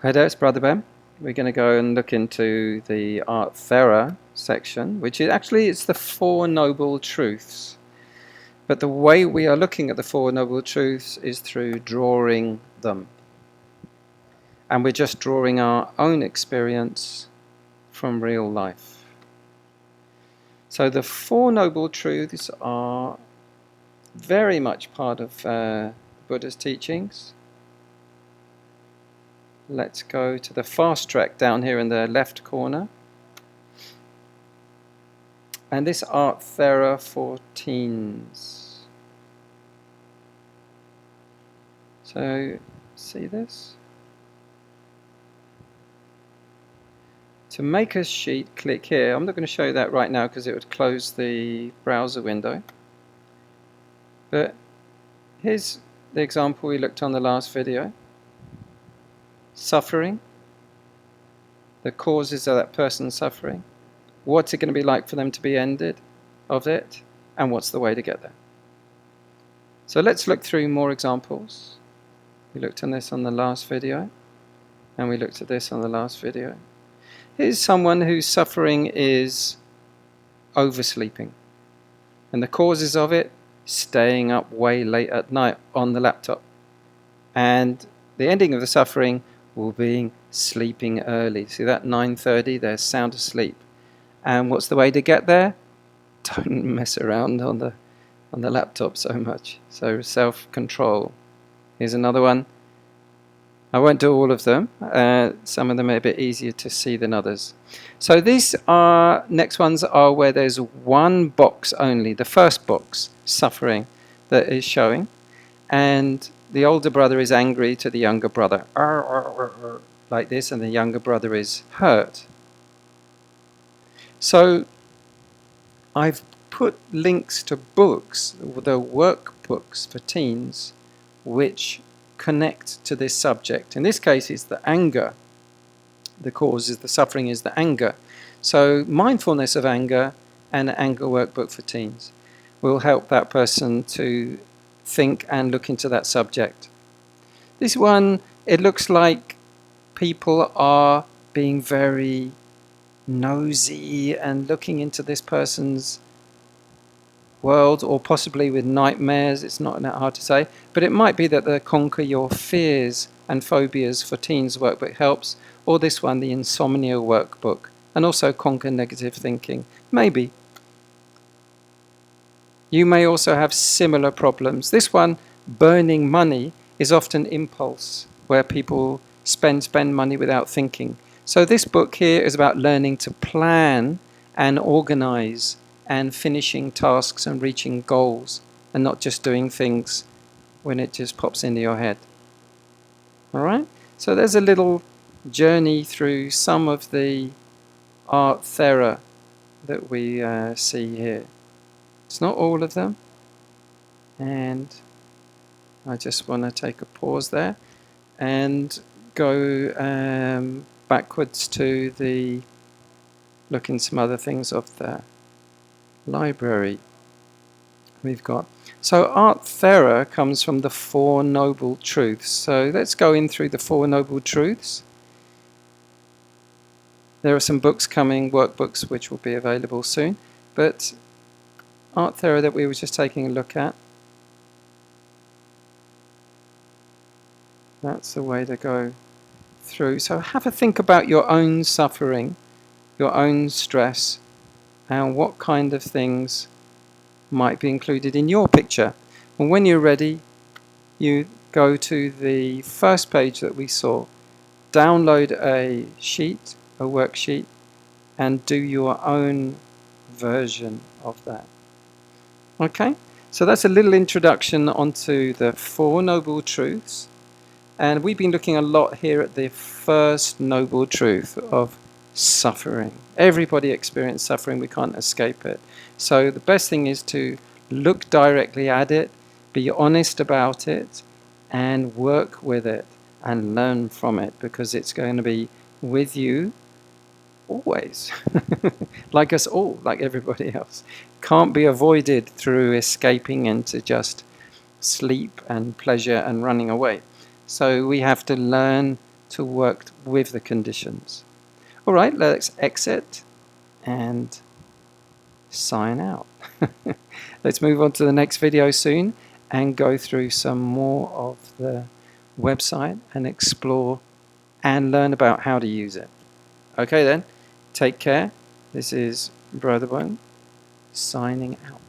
Hi there, it's Brother Ben. We're going to go and look into the Art Thera section, which is actually it's the Four Noble Truths. But the way we are looking at the Four Noble Truths is through drawing them. And we're just drawing our own experience from real life. So the Four Noble Truths are very much part of Buddha's teachings. Let's go to the fast track down here in the left corner. And this Art Thera for teens. So, see this? To make a sheet, click here. I'm not going to show you that right now because it would close the browser window. But here's the example we looked on the last video. Suffering, the causes of that person's suffering, what's it going to be like for them to be ended of it, and what's the way to get there. So let's look through more examples. We looked on this on the last video, and we looked at this on the last video. Here's someone whose suffering is oversleeping, and the causes of it, staying up way late at night on the laptop, and the ending of the suffering will be sleeping early. See that 9:30? They're sound asleep. And what's the way to get there? Don't mess around on the laptop so much. So self-control. Here's another one. I won't do all of them. Some of them are a bit easier to see than others. So these are next ones are where there's one box only, the first box, suffering, that is showing, and the older brother is angry to the younger brother, like this, and the younger brother is hurt. So I've put links to books, the workbooks for teens, which connect to this subject. In this case, it's the anger. The cause is the suffering is the anger. So mindfulness of anger and an anger workbook for teens will help that person to think and look into that subject. This one, it looks like people are being very nosy and looking into this person's world, or possibly with nightmares. It's not that hard to say, but it might be that the Conquer Your Fears and Phobias for Teens workbook helps, or this one, the Insomnia workbook, and also Conquer Negative Thinking. Maybe. You may also have similar problems. This one, burning money, is often impulse, where people spend money without thinking. So this book here is about learning to plan and organize and finishing tasks and reaching goals, and not just doing things when it just pops into your head. All right? So there's a little journey through some of the Art Thera that we see here. It's not all of them, and I just want to take a pause there and go backwards to the look in some other things of the library we've got. So Art Thera comes from the Four Noble Truths. So let's go in through the Four Noble Truths. There are some books coming, workbooks, which will be available soon, but Art Thera that we were just taking a look at, that's the way to go through. So have a think about your own suffering, your own stress, and what kind of things might be included in your picture. And when you're ready, you go to the first page that we saw, download a sheet, a worksheet, and do your own version of that. Okay, so that's a little introduction onto the Four Noble Truths, and we've been looking a lot here at the first noble truth of suffering. Everybody experiences suffering, we can't escape it. So the best thing is to look directly at it, be honest about it, and work with it and learn from it, because it's going to be with you always. Like us all, like everybody else. Can't be avoided through escaping into just sleep and pleasure and running away. So we have to learn to work with the conditions. Alright, let's exit and sign out. Let's move on to the next video soon and go through some more of the website and explore and learn about how to use it. Okay then, take care. This is Brother Bone signing out.